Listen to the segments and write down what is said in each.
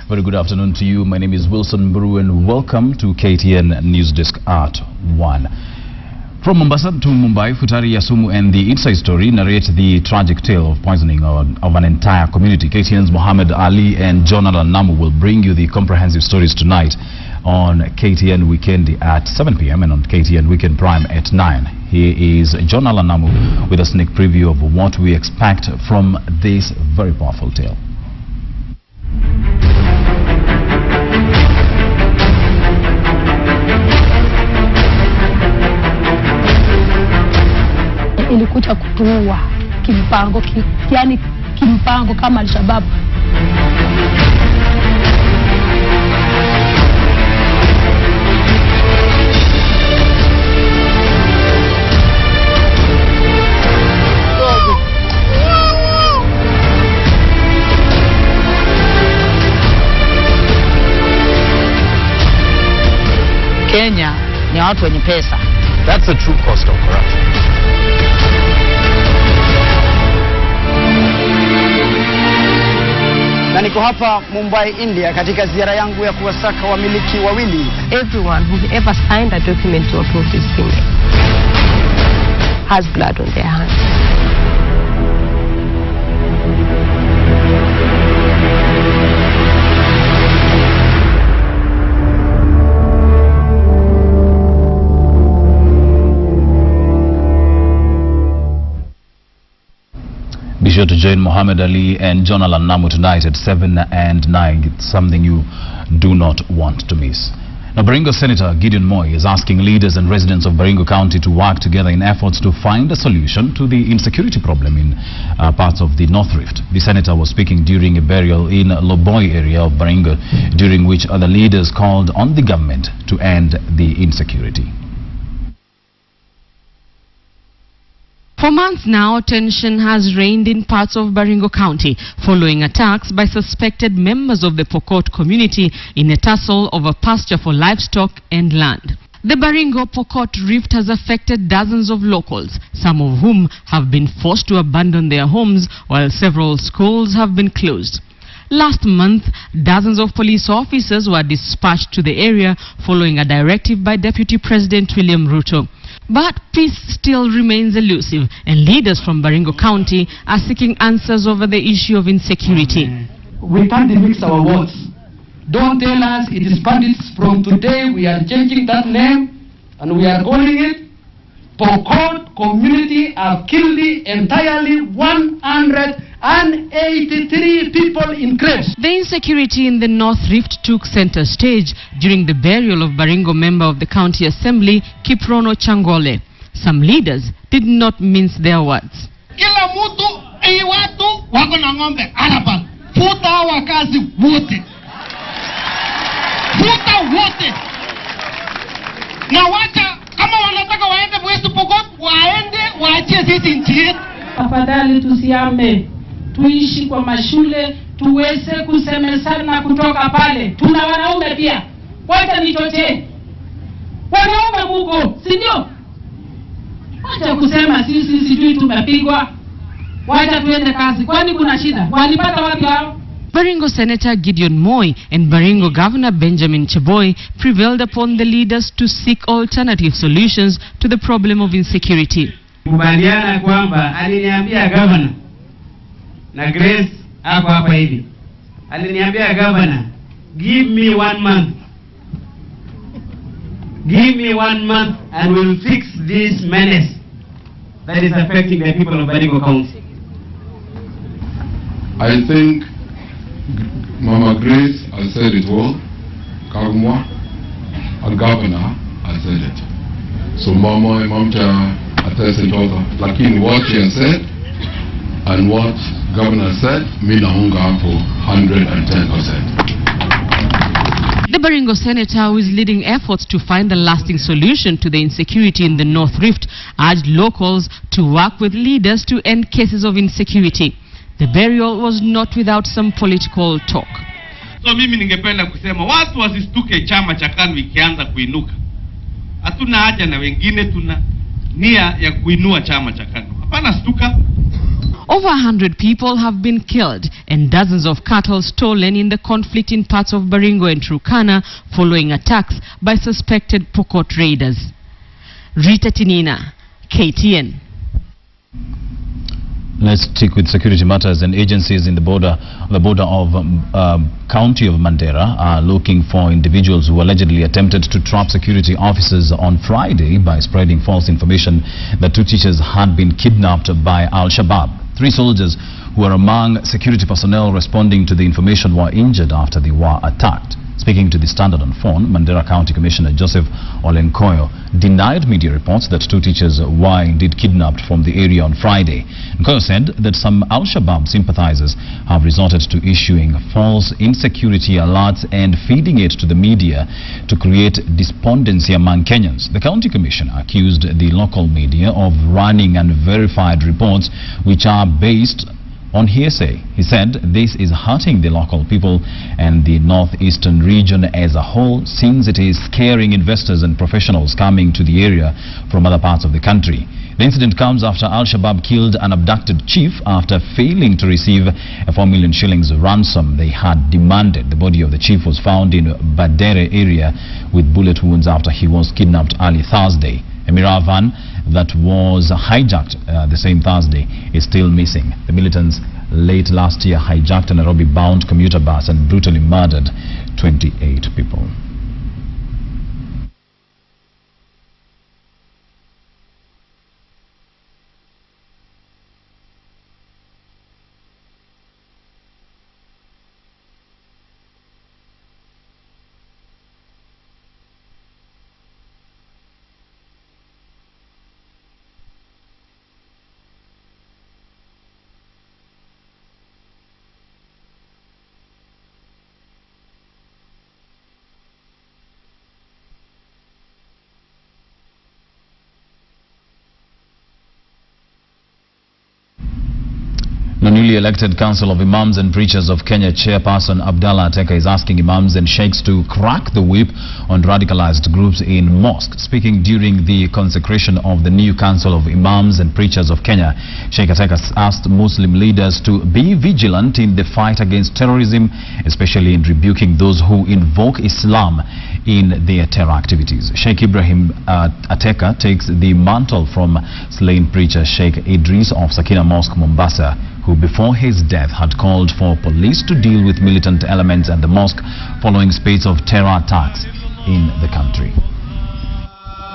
Very good afternoon to you. My name is Wilson Buru and welcome to KTN News Desk at 1. From Mombasa to Mumbai, Futari Yasumu and the Inside Story narrate the tragic tale of poisoning of an entire community. KTN's Muhammad Ali and John Alanamu will bring you the comprehensive stories tonight on KTN Weekend at 7 p.m. and on KTN Weekend Prime at 9. Here is John Alanamu with a sneak preview of what we expect from this very powerful tale. Ilikuja kutuua kimpango, yani kimpango kama Al-Shabaab. Kenya ni watu wenye pesa. That's the true cost of corruption. Na niko hapa Mumbai, India katika ziara yangu ya kuwasaka wamiliki wawili. Everyone who ever signed a document to approve this thing has blood on their hands. Be sure to join Muhammad Ali and John Alanamu tonight at 7 and 9. It's something you do not want to miss. Now, Baringo Senator Gideon Moi is asking leaders and residents of Baringo County to work together in efforts to find a solution to the insecurity problem in parts of the North Rift. The senator was speaking during a burial in Loboi area of Baringo, during which other leaders called on the government to end the insecurity. For months now, tension has reigned in parts of Baringo County following attacks by suspected members of the Pokot community in a tussle over pasture for livestock and land. The Baringo Pokot Rift has affected dozens of locals, some of whom have been forced to abandon their homes while several schools have been closed. Last month, dozens of police officers were dispatched to the area following a directive by Deputy President William Ruto. But peace still remains elusive, and leaders from Baringo County are seeking answers over the issue of insecurity. We can't mix our words. Don't tell us it is bandits. From today we are changing that name and we are calling it Pokot community have killed entirely 183 people in Krebs. The insecurity in the North Rift took center stage during the burial of Baringo member of the County Assembly, Kiprono Changole. Some leaders did not mince their words. Kila mtu watu wako na ng'ombe hapa. Futa wakazi wote. Futa wote. Na wacha kama wanataka waende West Pokot, waende waachie sisi nchi yetu. Afadhali tusiame, tuishi kwa mashule, tuweze kusemesana kutoka pale. Tuna wanaume pia. Wacha nichochee. Wanaume muko, si ndio? Wacha kusema sisi sijui tumepigwa. Wacha tuende kazi. Kwani kuna shida? Walipata wapi hao? Baringo Senator Gideon Moi and Baringo Governor Benjamin Cheboy prevailed upon the leaders to seek alternative solutions to the problem of insecurity. Kubaliana kwamba aliniambia governor na Grace hapa hivi. Aliniambia governor, give me 1 month. Give me 1 month and we'll fix this menace that is affecting the people of Baringo County. I think Mama Grace has said it well. Kagumwa, our governor, has said it. So Mama, Mamcha, attested also. Lakini what she has said and what governor said, mina hunga for 110%. The Baringo senator, who is leading efforts to find a lasting solution to the insecurity in the North Rift, urged locals to work with leaders to end cases of insecurity. The burial was not without some political talk. So mimi ningependa kusema watu wasistuke chama cha KANU ikianza kuinuka. Hatuna haja na wengine, tuna nia ya kuinua chama cha KANU. Hapana stuka. Over 100 people have been killed and dozens of cattle stolen in the conflict in parts of Baringo and Turkana following attacks by suspected Pokot raiders. Rita Tinina, KTN. Let's stick with security matters. And agencies in the border of county of Mandera are looking for individuals who allegedly attempted to trap security officers on Friday by spreading false information that 2 teachers had been kidnapped by Al-Shabaab. 3 soldiers who were among security personnel responding to the information were injured after they were attacked. Speaking to the Standard on phone, Mandera County Commissioner Joseph Olenkoyo denied media reports that 2 teachers were indeed kidnapped from the area on Friday. Nkoyo said that some Al-Shabaab sympathizers have resorted to issuing false insecurity alerts and feeding it to the media to create despondency among Kenyans. The county commissioner accused the local media of running unverified reports which are based on hearsay. He said this is hurting the local people and the northeastern region as a whole, since it is scaring investors and professionals coming to the area from other parts of the country. The incident comes after Al-Shabaab killed an abducted chief after failing to receive a 4 million shillings ransom they had demanded. The body of the chief was found in Badere area with bullet wounds after he was kidnapped early Thursday. A Miravan that was hijacked the same Thursday is still missing. The militants late last year hijacked a Nairobi-bound commuter bus and brutally murdered 28 people. The newly elected Council of Imams and Preachers of Kenya chairperson Abdallah Ateka is asking Imams and Sheikhs to crack the whip on radicalized groups in mosques. Speaking during the consecration of the new Council of Imams and Preachers of Kenya, Sheikh Ateka asked Muslim leaders to be vigilant in the fight against terrorism, especially in rebuking those who invoke Islam in their terror activities. Sheikh Ibrahim Ateka takes the mantle from slain preacher Sheikh Idris of Sakina Mosque, Mombasa, who before his death had called for police to deal with militant elements at the mosque following spate of terror attacks in the country.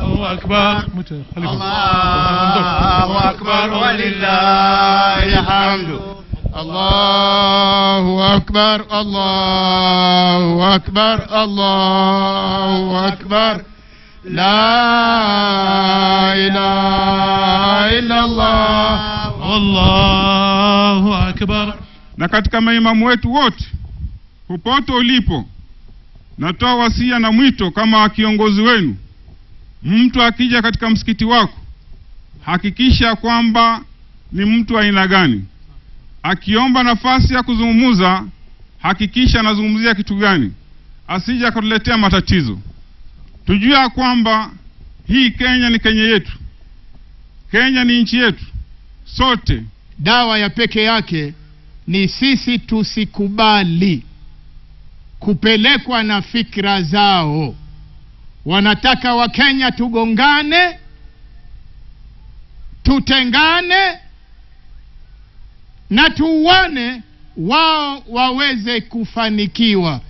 Allahu Akbar, Allahu Akbar, walillahi hamdu. Allahu Akbar, Allahu Akbar, Allahu Akbar. La ilaha illallah, Allahu Akbar. Na katika maimamu wetu wote, popote ulipo, natoa wasia na mwito kama kiongozi wenu. Mtu akija katika msikiti wako, hakikisha kwamba ni mtu aina gani. Akiomba nafasi ya kuzungumza, hakikisha anazungumzia kitu gani. Asije akatuletea matatizo. Tujue kwamba hii Kenya ni Kenya yetu. Kenya ni nchi yetu sote. Dawa ya peke yake ni sisi tusikubali kupelekwa na fikra zao. Wanataka wa Kenya tugongane, tutengane na tuwane, wao waweze kufanikiwa.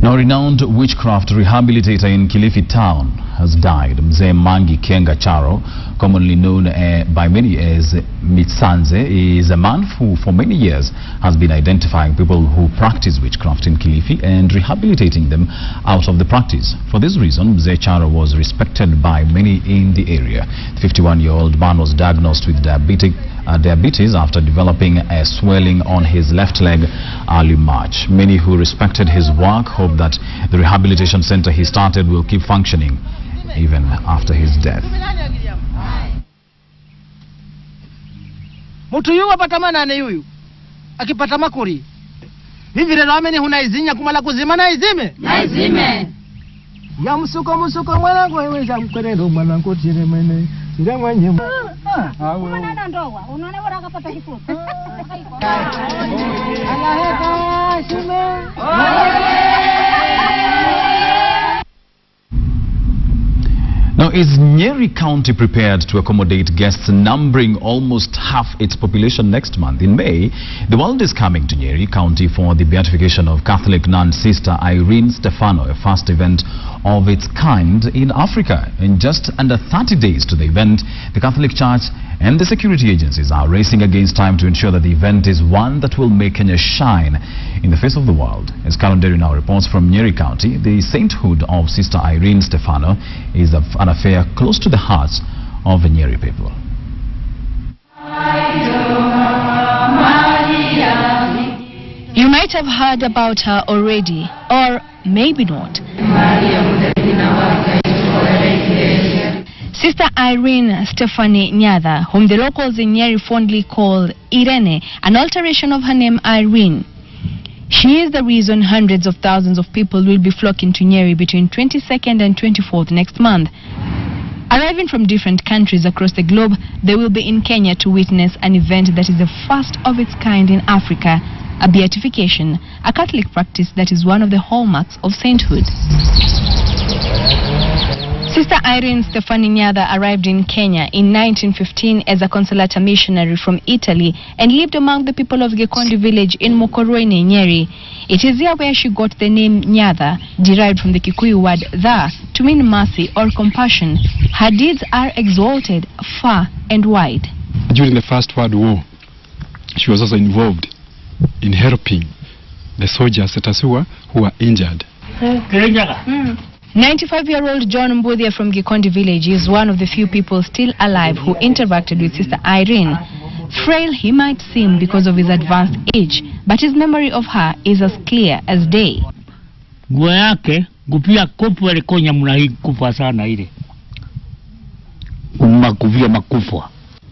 Now, renowned witchcraft rehabilitator in Kilifi town has died. Mzee Mangi Kenga Charo, commonly known by many as Mitsanze, is a man who for many years has been identifying people who practice witchcraft in Kilifi and rehabilitating them out of the practice. For this reason, Mzee Charo was respected by many in the area. The 51-year-old man was diagnosed with diabetes after developing a swelling on his left leg early March. Many who respected his work hope that the rehabilitation center he started will keep functioning even after his death. Mtu yu wapata manane yuyu akipata makuri hivi lelo ameni hunaizinya kumala kuzima na izime Ya msuko mwanangu wewe za mkorero mwanangu tire mene. Tire mwenye. Unaona ndoa, unaona bora akapata kifuko. Alaheka shime. Now, is Nyeri County prepared to accommodate guests numbering almost half its population next month? In May, the world is coming to Nyeri County for the beatification of Catholic nun Sister Irene Stefano, a first event of its kind in Africa. In just under 30 days to the event, the Catholic Church and the security agencies are racing against time to ensure that the event is one that will make Kenya shine in the face of the world. As Calendari now reports from Nyeri County, the sainthood of Sister Irene Stefano is an affair close to the hearts of the Nyeri people. You might have heard about her already, or maybe not. Sister Irene Stephanie Nyatha, whom the locals in Nyeri fondly call Irene, an alteration of her name Irene. She is the reason hundreds of thousands of people will be flocking to Nyeri between 22nd and 24th next month. Arriving from different countries across the globe, they will be in Kenya to witness an event that is the first of its kind in Africa, a beatification, a Catholic practice that is one of the hallmarks of sainthood. Sister Irene Stephanie Nyatha arrived in Kenya in 1915 as a consolata missionary from Italy and lived among the people of Gikondi village in Mokoroini, Nyeri. It is here where she got the name Nyatha, derived from the Kikuyu word tha, to mean mercy or compassion. Her deeds are exalted, far and wide. During the First World War, she was also involved in helping the soldiers at Asua who were injured. 95-year-old John Mbudia from Gikondi village is one of the few people still alive who interacted with Sister Irene. Frail he might seem because of his advanced age, but his memory of her is as clear as day.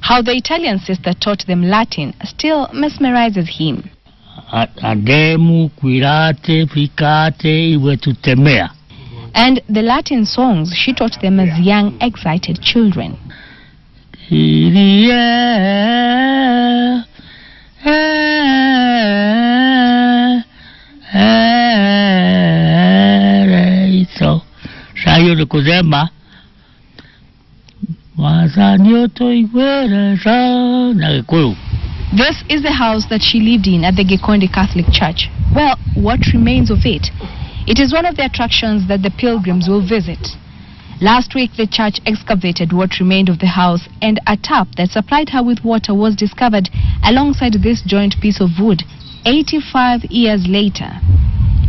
How the Italian sister taught them Latin still mesmerizes him. And the Latin songs she taught them as young, excited children. This is the house that she lived in at the Gikondi Catholic Church. Well, what remains of it? It is one of the attractions that the pilgrims will visit. Last week, the church excavated what remained of the house, and a tap that supplied her with water was discovered alongside this joint piece of wood 85 years later.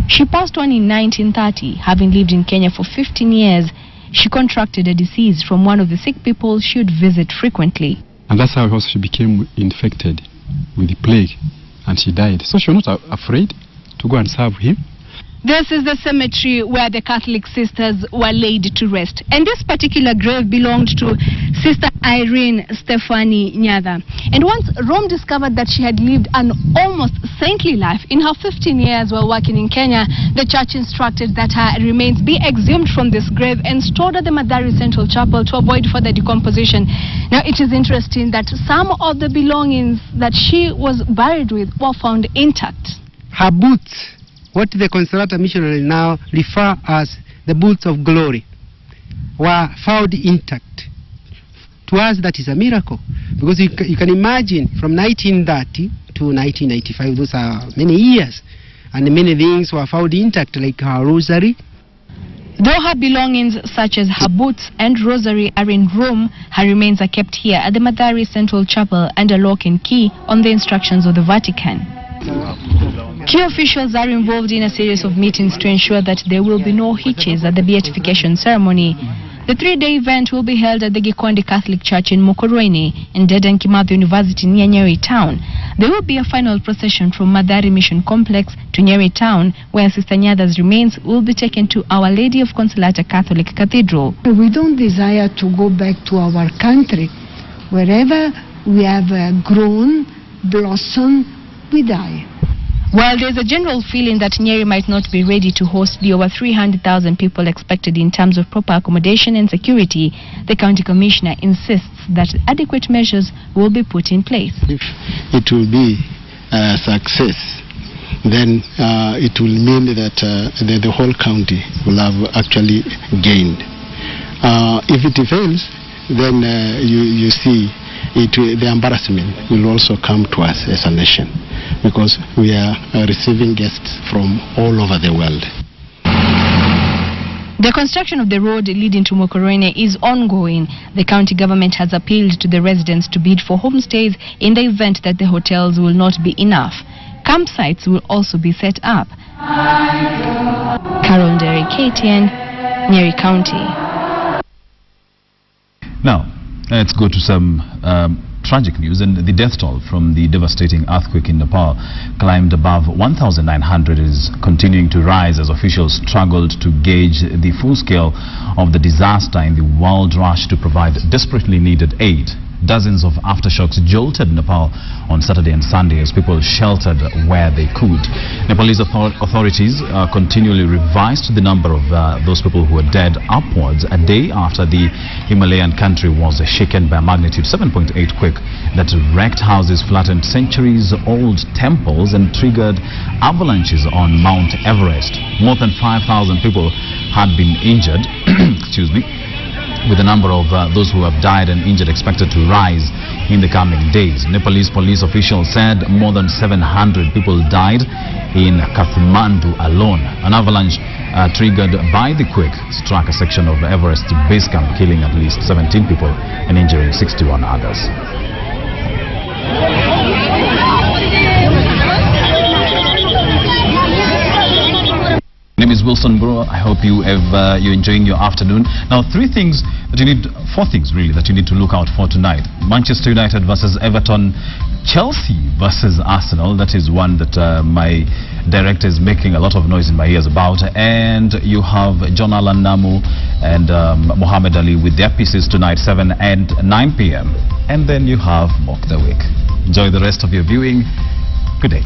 She passed on in 1930, having lived in Kenya for 15 years. She contracted a disease from one of the sick people she would visit frequently. And that's how also she became infected with the plague, and she died. So she was not afraid to go and serve him. This is the cemetery where the Catholic sisters were laid to rest. And this particular grave belonged to Sister Irene Stephanie Nyatha. And once Rome discovered that she had lived an almost saintly life in her 15 years while working in Kenya, the church instructed that her remains be exhumed from this grave and stored at the Madari Central Chapel to avoid further decomposition. Now, it is interesting that some of the belongings that she was buried with were found intact. Her boots, what the Consolata missionary now refer as the boots of glory, were found intact. To us, that is a miracle, because you can imagine from 1930 to 1995, those are many years, and many things were found intact, like her rosary. Though her belongings such as her boots and rosary are in Rome, her remains are kept here at the Madari Central Chapel under lock and key on the instructions of the Vatican. Key officials are involved in a series of meetings to ensure that there will be no hitches at the beatification ceremony. The 3-day event will be held at the Gikondi Catholic Church in Mokoroini and Dedan Kimathi University near Nyeri Town. There will be a final procession from Madari Mission Complex to Nyeri Town, where Sister Nyatha's remains will be taken to Our Lady of Consolata Catholic Cathedral. We don't desire to go back to our country. Wherever we have grown, blossomed, we die. While there's a general feeling that Nyeri might not be ready to host the over 300,000 people expected in terms of proper accommodation and security, the county commissioner insists that adequate measures will be put in place. If it will be a success, then it will mean that the whole county will have actually gained. If it fails, then you see the embarrassment will also come to us as a nation, because we are receiving guests from all over the world. The construction of the road leading to Mokorone is ongoing. The county government has appealed to the residents to bid for homestays in the event that the hotels will not be enough. Campsites will also be set up. Carol Derry, KTN, Nyeri County. Now, let's go to some tragic news. And the death toll from the devastating earthquake in Nepal climbed above 1,900 is continuing to rise as officials struggled to gauge the full scale of the disaster in the world rush to provide desperately needed aid. Dozens of aftershocks jolted Nepal on Saturday and Sunday as people sheltered where they could. Nepalese authorities continually revised the number of those people who were dead upwards a day after the Himalayan country was shaken by a magnitude 7.8 quake that wrecked houses, flattened centuries-old temples and triggered avalanches on Mount Everest. More than 5,000 people had been injured, excuse me, with the number of those who have died and injured expected to rise in the coming days. Nepalese police officials said more than 700 people died in Kathmandu alone. An avalanche triggered by the quake struck a section of Everest base camp, killing at least 17 people and injuring 61 others. My name is Wilson Brewer. I hope you're enjoying your afternoon. Now, four things really that you need to look out for tonight. Manchester United versus Everton, Chelsea versus Arsenal. That is one that my director is making a lot of noise in my ears about. And you have John Allan Namu and Mohammed Ali with their pieces tonight, 7 and 9 p.m. And then you have Mock the Week. Enjoy the rest of your viewing. Good day.